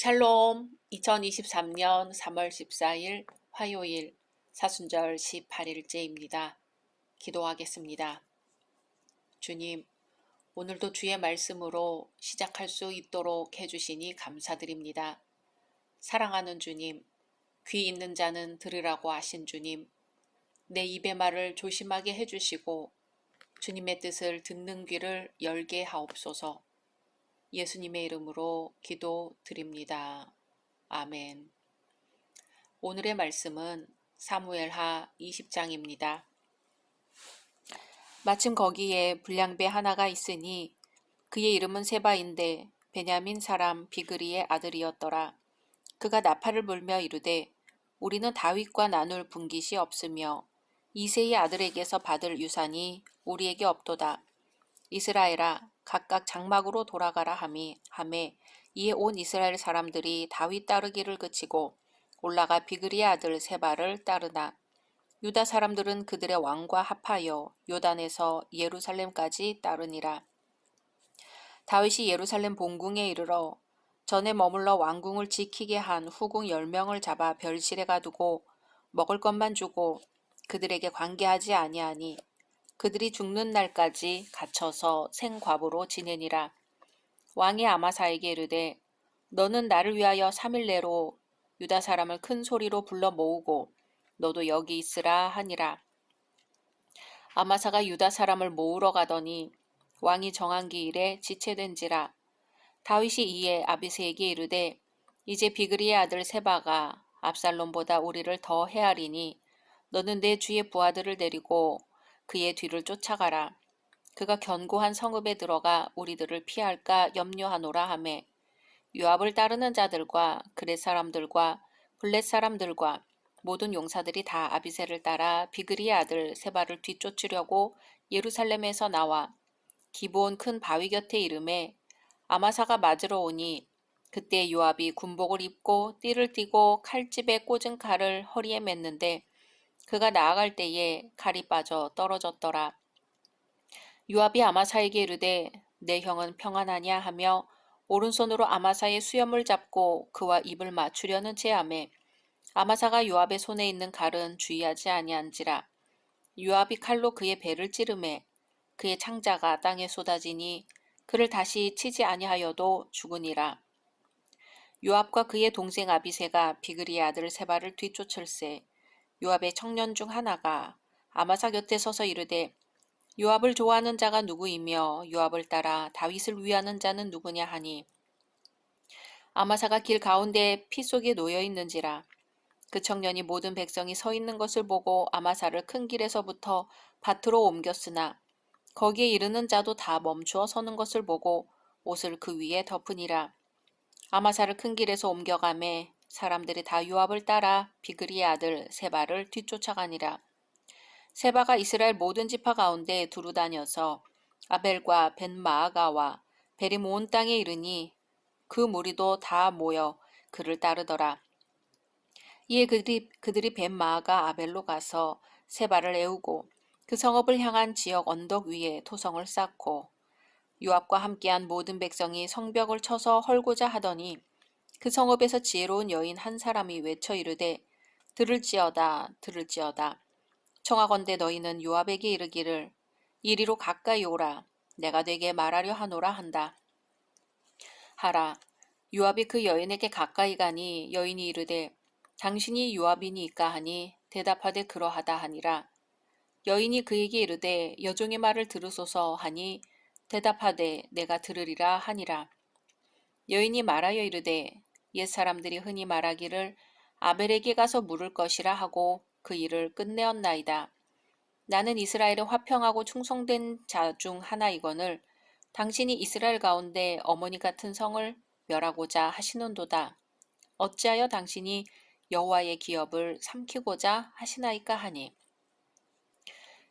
샬롬 2023년 3월 14일 화요일 사순절 18일째입니다. 기도하겠습니다. 주님, 오늘도 주의 말씀으로 시작할 수 있도록 해주시니 감사드립니다. 사랑하는 주님, 귀 있는 자는 들으라고 하신 주님, 내 입의 말을 조심하게 해주시고 주님의 뜻을 듣는 귀를 열게 하옵소서. 예수님의 이름으로 기도드립니다. 아멘. 오늘의 말씀은 사무엘하 20장입니다. 마침 거기에 불량배 하나가 있으니 그의 이름은 세바인데 베냐민 사람 비그리의 아들이었더라. 그가 나팔을 불며 이르되 우리는 다윗과 나눌 분깃이 없으며 이새의 아들에게서 받을 유산이 우리에게 없도다. 이스라엘아 각각 장막으로 돌아가라 하매 이에 온 이스라엘 사람들이 다윗 따르기를 그치고 올라가 비그리의 아들 세바를 따르나 유다 사람들은 그들의 왕과 합하여 요단에서 예루살렘까지 따르니라. 다윗이 예루살렘 본궁에 이르러 전에 머물러 왕궁을 지키게 한 후궁 10명을 잡아 별실에 가두고 먹을 것만 주고 그들에게 관계하지 아니하니 그들이 죽는 날까지 갇혀서 생과부로 지내니라. 왕이 아마사에게 이르되 너는 나를 위하여 3일 내로 유다 사람을 큰 소리로 불러 모으고 너도 여기 있으라 하니라. 아마사가 유다 사람을 모으러 가더니 왕이 정한 기일에 지체된지라. 다윗이 이에 아비새에게 이르되 이제 비그리의 아들 세바가 압살롬보다 우리를 더 헤아리니 너는 내 주의 부하들을 데리고 그의 뒤를 쫓아가라. 그가 견고한 성읍에 들어가 우리들을 피할까 염려하노라 하매 요압을 따르는 자들과 그렛 사람들과 블렛 사람들과 모든 용사들이 다 아비새를 따라 비그리의 아들 세바를 뒤쫓으려고 예루살렘에서 나와 기브온 큰 바위 곁에 이르매 아마사가 맞으러 오니 그때 요압이 군복을 입고 띠를 띠고 칼집에 꽂은 칼을 허리에 맸는데 그가 나아갈 때에 칼이 빠져 떨어졌더라. 요압이 아마사에게 이르되 내 형은 평안하냐 하며 오른손으로 아마사의 수염을 잡고 그와 입을 맞추려는 체하매 아마사가 요압의 손에 있는 칼은 주의하지 아니한지라. 요압이 칼로 그의 배를 찌르매 그의 창자가 땅에 쏟아지니 그를 다시 치지 아니하여도 죽으니라. 요압과 그의 동생 아비새가 비그리의 아들 세바를 뒤쫓을세 요압의 청년 중 하나가 아마사 곁에 서서 이르되 요압을 좋아하는 자가 누구이며 요압을 따라 다윗을 위하는 자는 누구냐 하니 아마사가 길 가운데 피 속에 놓여 있는지라. 그 청년이 모든 백성이 서 있는 것을 보고 아마사를 큰 길에서부터 밭으로 옮겼으나 거기에 이르는 자도 다 멈추어 서는 것을 보고 옷을 그 위에 덮으니라. 아마사를 큰 길에서 옮겨가매 사람들이 다 요압을 따라 비그리의 아들 세바를 뒤쫓아가니라. 세바가 이스라엘 모든 지파 가운데 두루 다녀서 아벨과 벤마아가와 벨이 모은 땅에 이르니 그 무리도 다 모여 그를 따르더라. 이에 그들이 벤마아가 아벨로 가서 세바를 애우고 그 성읍을 향한 지역 언덕 위에 토성을 쌓고 요압과 함께한 모든 백성이 성벽을 쳐서 헐고자 하더니 그 성읍에서 지혜로운 여인 한 사람이 외쳐 이르되 들을지어다 들을지어다 청하건대 너희는 요압에게 이르기를 이리로 가까이 오라 내가 네게 말하려 하노라 한다 하라. 요압이 그 여인에게 가까이 가니 여인이 이르되 당신이 요압이니이까 하니 대답하되 그러하다 하니라. 여인이 그에게 이르되 여종의 말을 들으소서 하니 대답하되 내가 들으리라 하니라. 여인이 말하여 이르되 옛사람들이 흔히 말하기를 아벨에게 가서 물을 것이라 하고 그 일을 끝내었나이다. 나는 이스라엘에 화평하고 충성된 자 중 하나이거늘 당신이 이스라엘 가운데 어머니 같은 성을 멸하고자 하시는도다. 어찌하여 당신이 여호와의 기업을 삼키고자 하시나이까 하니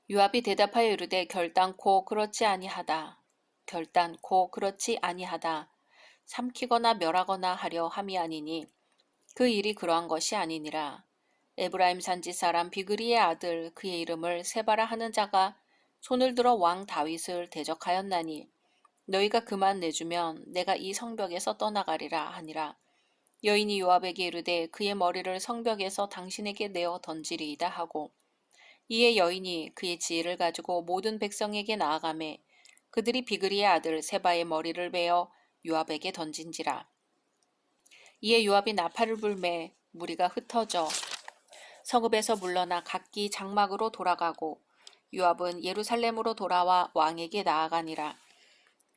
요압이 대답하여 이르되 결단코 그렇지 아니하다. 결단코 그렇지 아니하다. 삼키거나 멸하거나 하려 함이 아니니 그 일이 그러한 것이 아니니라. 에브라임 산지 사람 비그리의 아들 그의 이름을 세바라 하는 자가 손을 들어 왕 다윗을 대적하였나니 너희가 그만 내주면 내가 이 성벽에서 떠나가리라 하니라. 여인이 요압에게 이르되 그의 머리를 성벽에서 당신에게 내어 던지리이다 하고 이에 여인이 그의 지혜를 가지고 모든 백성에게 나아가매 그들이 비그리의 아들 세바의 머리를 베어 요압에게 던진지라. 이에 요압이 나팔을 불매 무리가 흩어져 성읍에서 물러나 각기 장막으로 돌아가고 요압은 예루살렘으로 돌아와 왕에게 나아가니라.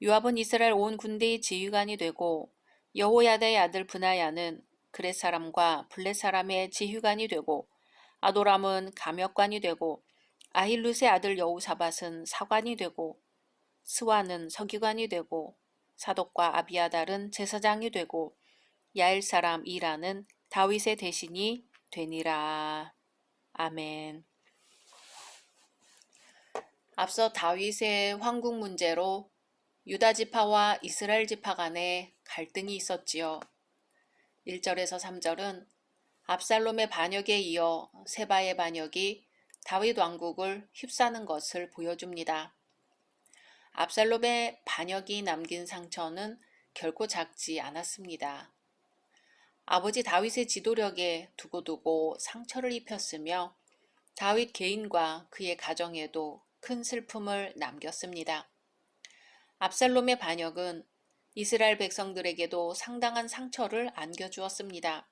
요압은 이스라엘 온 군대의 지휘관이 되고 여호야다의 아들 브나야는 그렛 사람과 블렛 사람의 지휘관이 되고 아도람은 감역관이 되고 아힐룻의 아들 여우사밧은 사관이 되고 스와는 서기관이 되고 사독과 아비아달은 제사장이 되고 야일 사람 이라는 다윗의 대신이 되니라. 아멘. 앞서 다윗의 황궁 문제로 유다 지파와 이스라엘 지파 간에 갈등이 있었지요. 1절에서 3절은 압살롬의 반역에 이어 세바의 반역이 다윗 왕국을 휩싸는 것을 보여줍니다. 압살롬의 반역이 남긴 상처는 결코 작지 않았습니다. 아버지 다윗의 지도력에 두고두고 상처를 입혔으며 다윗 개인과 그의 가정에도 큰 슬픔을 남겼습니다. 압살롬의 반역은 이스라엘 백성들에게도 상당한 상처를 안겨주었습니다.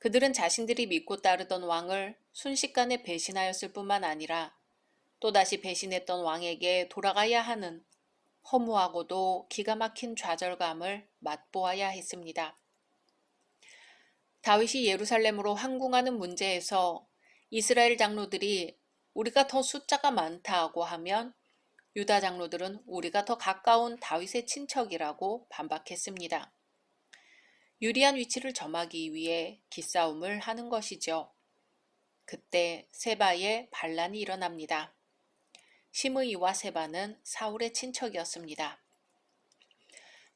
그들은 자신들이 믿고 따르던 왕을 순식간에 배신하였을 뿐만 아니라 또다시 배신했던 왕에게 돌아가야 하는 허무하고도 기가 막힌 좌절감을 맛보아야 했습니다. 다윗이 예루살렘으로 항궁하는 문제에서 이스라엘 장로들이 우리가 더 숫자가 많다고 하면 유다 장로들은 우리가 더 가까운 다윗의 친척이라고 반박했습니다. 유리한 위치를 점하기 위해 기싸움을 하는 것이죠. 그때 세바의 반란이 일어납니다. 시므이와 세바는 사울의 친척이었습니다.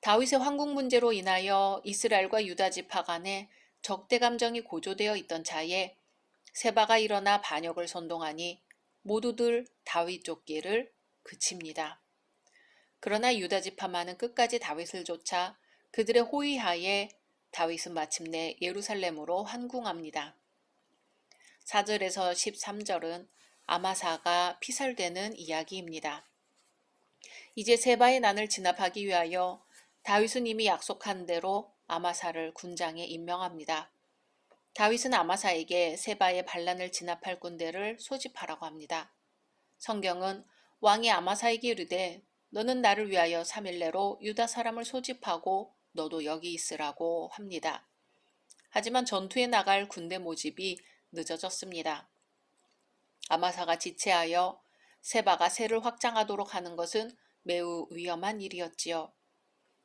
다윗의 황궁 문제로 인하여 이스라엘과 유다 지파 간에 적대 감정이 고조되어 있던 차에 세바가 일어나 반역을 선동하니 모두들 다윗 쫓기를 그칩니다. 그러나 유다 지파만은 끝까지 다윗을 쫓아 그들의 호위하에 다윗은 마침내 예루살렘으로 환궁합니다. 4절에서 13절은 아마사가 피살되는 이야기입니다. 이제 세바의 난을 진압하기 위하여 다윗은 이미 약속한 대로 아마사를 군장에 임명합니다. 다윗은 아마사에게 세바의 반란을 진압할 군대를 소집하라고 합니다. 성경은 왕이 아마사에게 이르되 너는 나를 위하여 3일 내로 유다 사람을 소집하고 너도 여기 있으라고 합니다. 하지만 전투에 나갈 군대 모집이 늦어졌습니다. 아마사가 지체하여 세바가 세를 확장하도록 하는 것은 매우 위험한 일이었지요.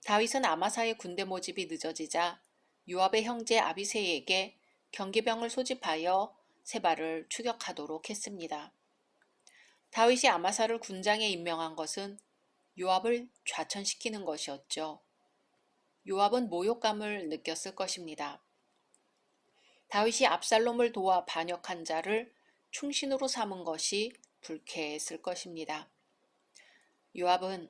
다윗은 아마사의 군대 모집이 늦어지자 요압의 형제 아비새에게 경기병을 소집하여 세바를 추격하도록 했습니다. 다윗이 아마사를 군장에 임명한 것은 요압을 좌천시키는 것이었죠. 요압은 모욕감을 느꼈을 것입니다. 다윗이 압살롬을 도와 반역한 자를 충신으로 삼은 것이 불쾌했을 것입니다. 요압은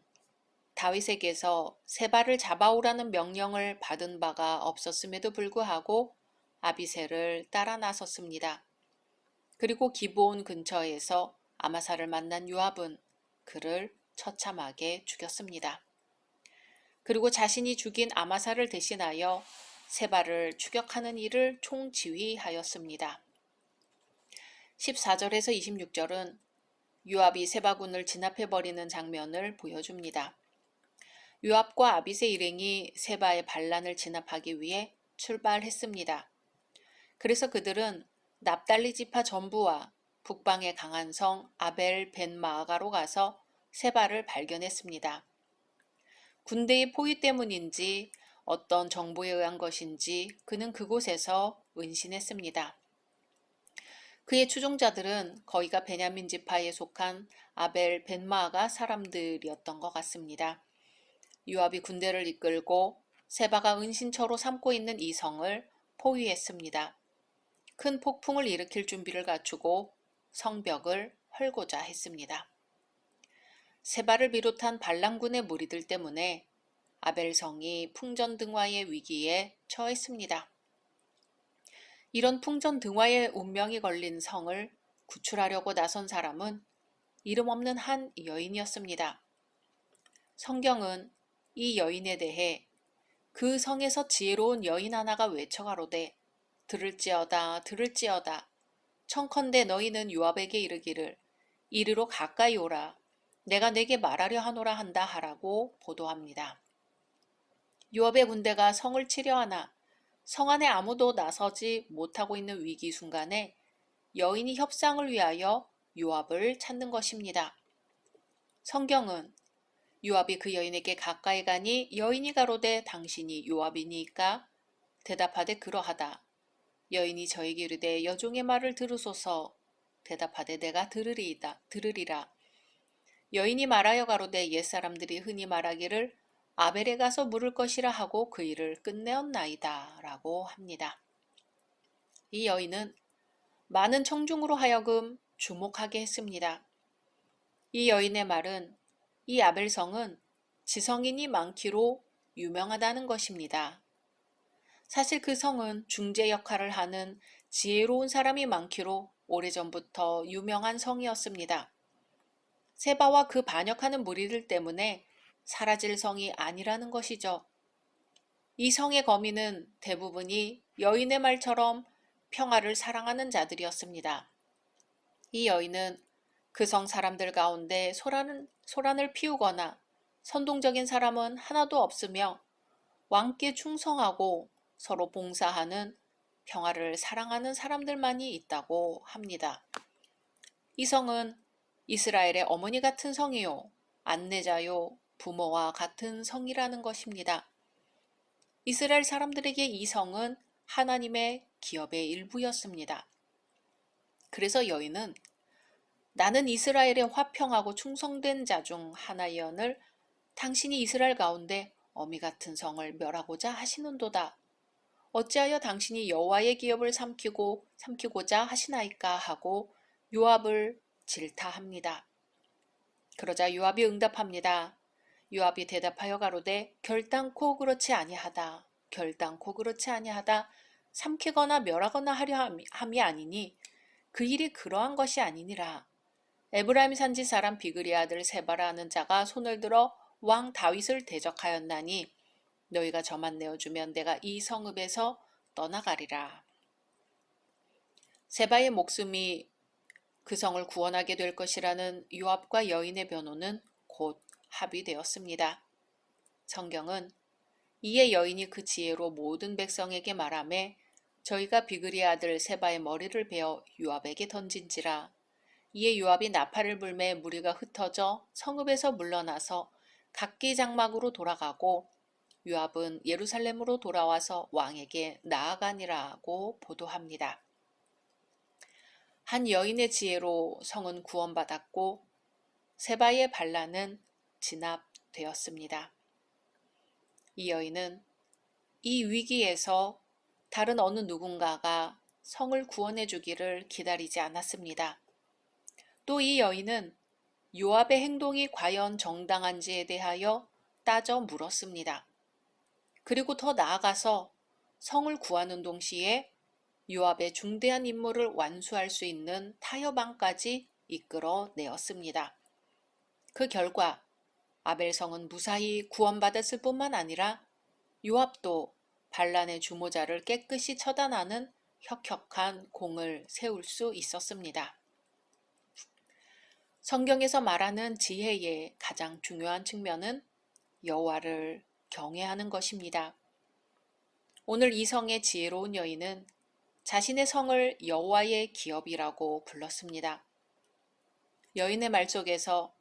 다윗에게서 세바를 잡아오라는 명령을 받은 바가 없었음에도 불구하고 아비새를 따라 나섰습니다. 그리고 기브온 근처에서 아마사를 만난 요압은 그를 처참하게 죽였습니다. 그리고 자신이 죽인 아마사를 대신하여 세바를 추격하는 일을 총지휘하였습니다. 14절에서 26절은 요압이 세바군을 진압해버리는 장면을 보여줍니다. 요압과 아비새 일행이 세바의 반란을 진압하기 위해 출발했습니다. 그래서 그들은 납달리 지파 전부와 북방의 강한 성 아벨 벤 마아가로 가서 세바를 발견했습니다. 군대의 포위 때문인지 어떤 정보에 의한 것인지 그는 그곳에서 은신했습니다. 그의 추종자들은 거의가 베냐민 지파에 속한 아벨 벤 마아가 사람들이었던 것 같습니다. 요압이 군대를 이끌고 세바가 은신처로 삼고 있는 이 성을 포위했습니다. 큰 폭풍을 일으킬 준비를 갖추고 성벽을 헐고자 했습니다. 세바를 비롯한 반란군의 무리들 때문에 아벨성이 풍전등화의 위기에 처했습니다. 이런 풍전등화의 운명이 걸린 성을 구출하려고 나선 사람은 이름 없는 한 여인이었습니다. 성경은 이 여인에 대해 그 성에서 지혜로운 여인 하나가 외쳐가로되 들을지어다 들을지어다 청컨대 너희는 요압에게 이르기를 이리로 가까이 오라 내가 내게 말하려 하노라 한다 하라고 보도합니다. 요압의 군대가 성을 치려 하나 성 안에 아무도 나서지 못하고 있는 위기 순간에 여인이 협상을 위하여 요압을 찾는 것입니다. 성경은 요압이 그 여인에게 가까이 가니 여인이 가로되 당신이 요압이니까 대답하되 그러하다. 여인이 저에게 이르되 여종의 말을 들으소서 대답하되 내가 들으리라. 여인이 말하여 가로되 옛사람들이 흔히 말하기를 아벨에 가서 물을 것이라 하고 그 일을 끝내었나이다 라고 합니다. 이 여인은 많은 청중으로 하여금 주목하게 했습니다. 이 여인의 말은 이 아벨성은 지성인이 많기로 유명하다는 것입니다. 사실 그 성은 중재 역할을 하는 지혜로운 사람이 많기로 오래전부터 유명한 성이었습니다. 세바와 그 반역하는 무리들 때문에 사라질 성이 아니라는 것이죠. 이 성의 거민은 대부분이 여인의 말처럼 평화를 사랑하는 자들이었습니다. 이 여인은 그 성 사람들 가운데 소란을 피우거나 선동적인 사람은 하나도 없으며 왕께 충성하고 서로 봉사하는 평화를 사랑하는 사람들만이 있다고 합니다. 이 성은 이스라엘의 어머니 같은 성이요, 안내자요, 부모와 같은 성이라는 것입니다. 이스라엘 사람들에게 이 성은 하나님의 기업의 일부였습니다. 그래서 여인은 나는 이스라엘의 화평하고 충성된 자 중 하나이언을 당신이 이스라엘 가운데 어미 같은 성을 멸하고자 하시는도다. 어찌하여 당신이 여호와의 기업을 삼키고자 하시나이까 하고 요압을 질타합니다. 그러자 요압이 응답합니다. 요압이 대답하여 가로되 결단코 그렇지 아니하다. 삼키거나 멸하거나 하려 함이 아니니 그 일이 그러한 것이 아니니라. 에브라임 산지 사람 비그리 아들 세바라 하는 자가 손을 들어 왕 다윗을 대적하였나니 너희가 저만 내어주면 내가 이 성읍에서 떠나가리라. 세바의 목숨이 그 성을 구원하게 될 것이라는 요압과 여인의 변호는 곧 합의되었습니다. 성경은 이에 여인이 그 지혜로 모든 백성에게 말하매 저희가 비그리의 아들 세바의 머리를 베어 요압에게 던진지라. 이에 요압이 나팔을 불매 무리가 흩어져 성읍에서 물러나서 각기 장막으로 돌아가고 요압은 예루살렘으로 돌아와서 왕에게 나아가니라고 보도합니다. 한 여인의 지혜로 성은 구원받았고 세바의 반란은 진압되었습니다. 이 여인은 이 위기에서 다른 어느 누군가가 성을 구원해 주기를 기다리지 않았습니다. 또 이 여인은 요압의 행동이 과연 정당한지에 대하여 따져 물었습니다. 그리고 더 나아가서 성을 구하는 동시에 요압의 중대한 임무를 완수할 수 있는 타협안까지 이끌어내었습니다. 그 결과 아벨성은 무사히 구원받았을 뿐만 아니라 요압도 반란의 주모자를 깨끗이 처단하는 혁혁한 공을 세울 수 있었습니다. 성경에서 말하는 지혜의 가장 중요한 측면은 여호와를 경외하는 것입니다. 오늘 이 성의 지혜로운 여인은 자신의 성을 여호와의 기업이라고 불렀습니다. 여인의 말 속에서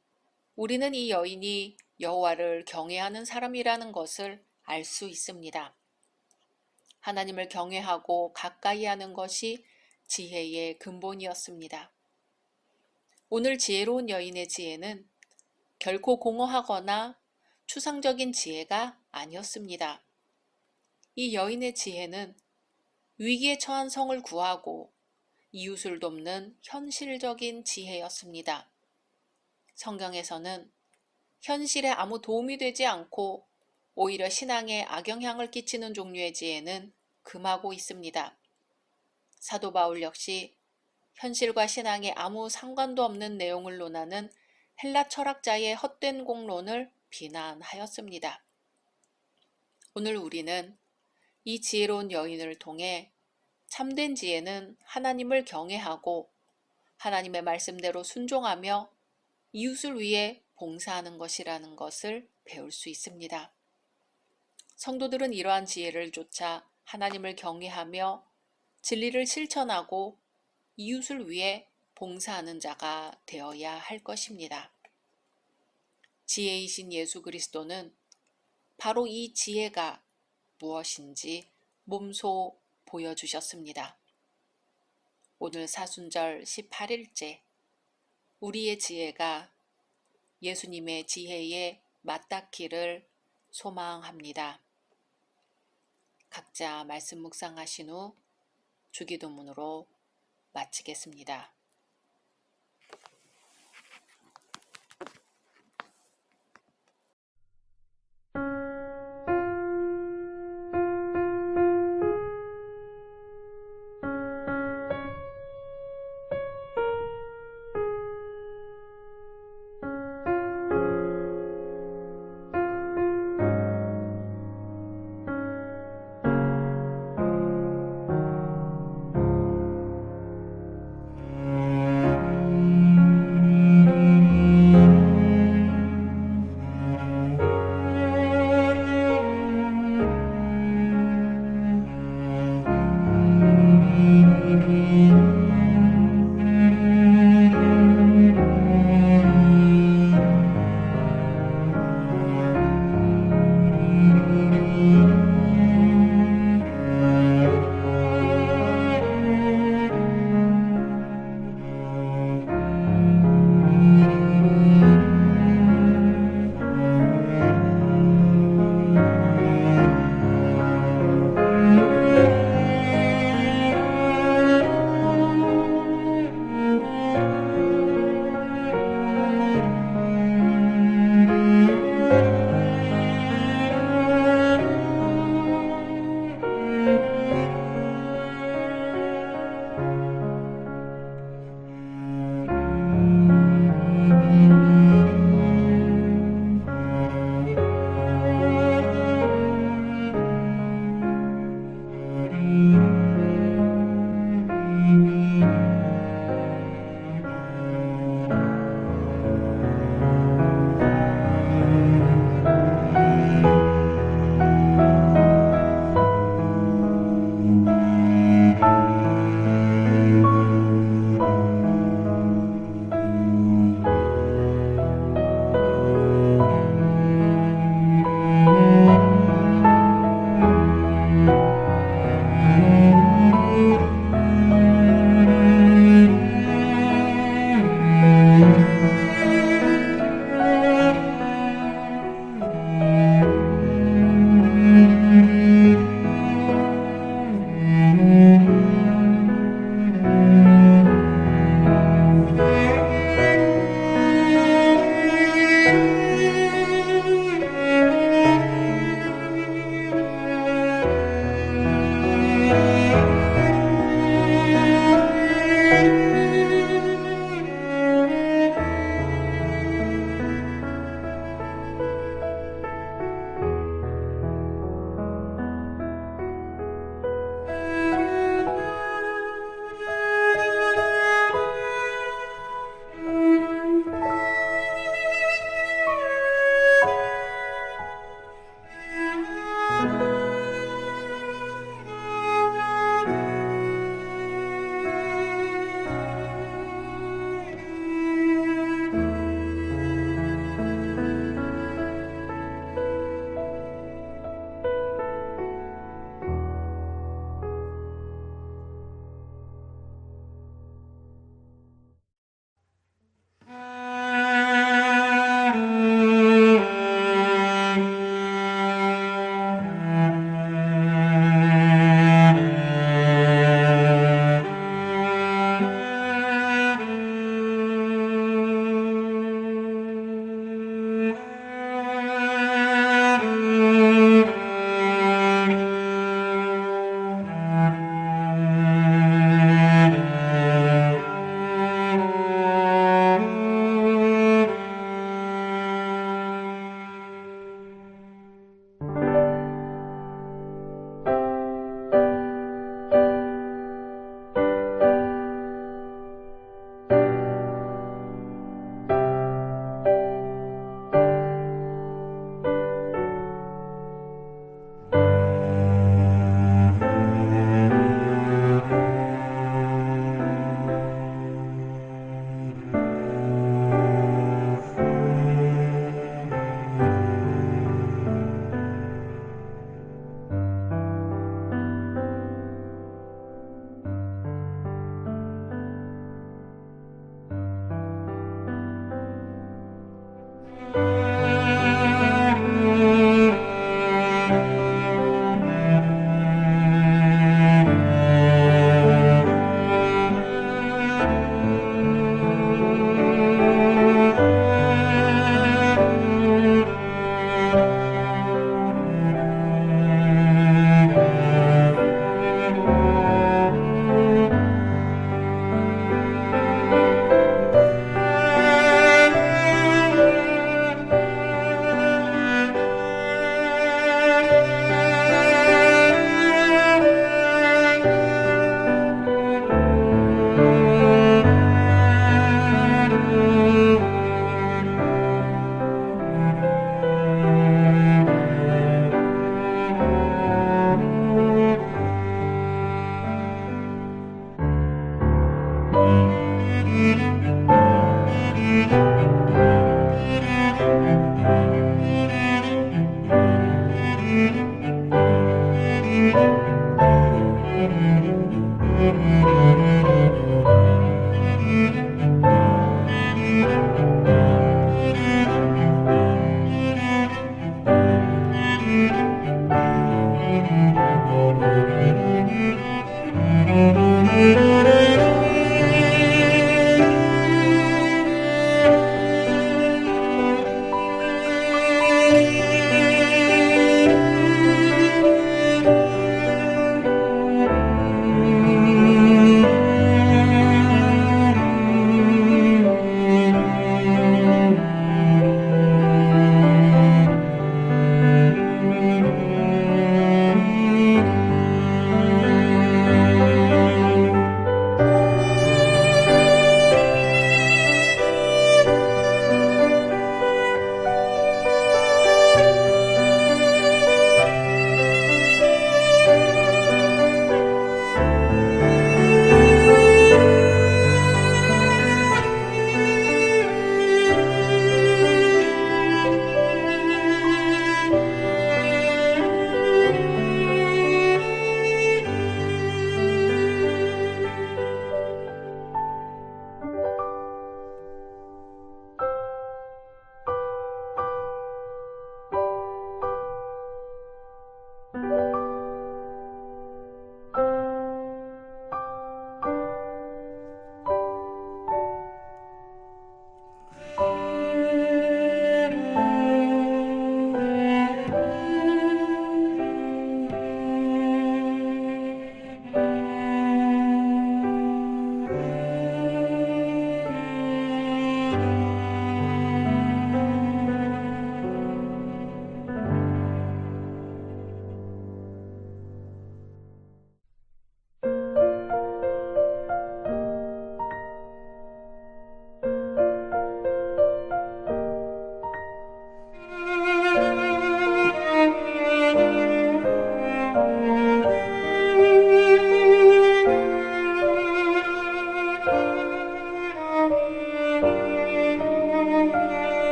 우리는 이 여인이 여호와를 경외하는 사람이라는 것을 알 수 있습니다. 하나님을 경외하고 가까이 하는 것이 지혜의 근본이었습니다. 오늘 지혜로운 여인의 지혜는 결코 공허하거나 추상적인 지혜가 아니었습니다. 이 여인의 지혜는 위기에 처한 성을 구하고 이웃을 돕는 현실적인 지혜였습니다. 성경에서는 현실에 아무 도움이 되지 않고 오히려 신앙에 악영향을 끼치는 종류의 지혜는 금하고 있습니다. 사도 바울 역시 현실과 신앙에 아무 상관도 없는 내용을 논하는 헬라 철학자의 헛된 공론을 비난하였습니다. 오늘 우리는 이 지혜로운 여인을 통해 참된 지혜는 하나님을 경외하고 하나님의 말씀대로 순종하며 이웃을 위해 봉사하는 것이라는 것을 배울 수 있습니다. 성도들은 이러한 지혜를 쫓아 하나님을 경외하며 진리를 실천하고 이웃을 위해 봉사하는 자가 되어야 할 것입니다. 지혜이신 예수 그리스도는 바로 이 지혜가 무엇인지 몸소 보여주셨습니다. 오늘 사순절 18일째 우리의 지혜가 예수님의 지혜에 맞닿기를 소망합니다. 각자 말씀 묵상하신 후 주기도문으로 마치겠습니다.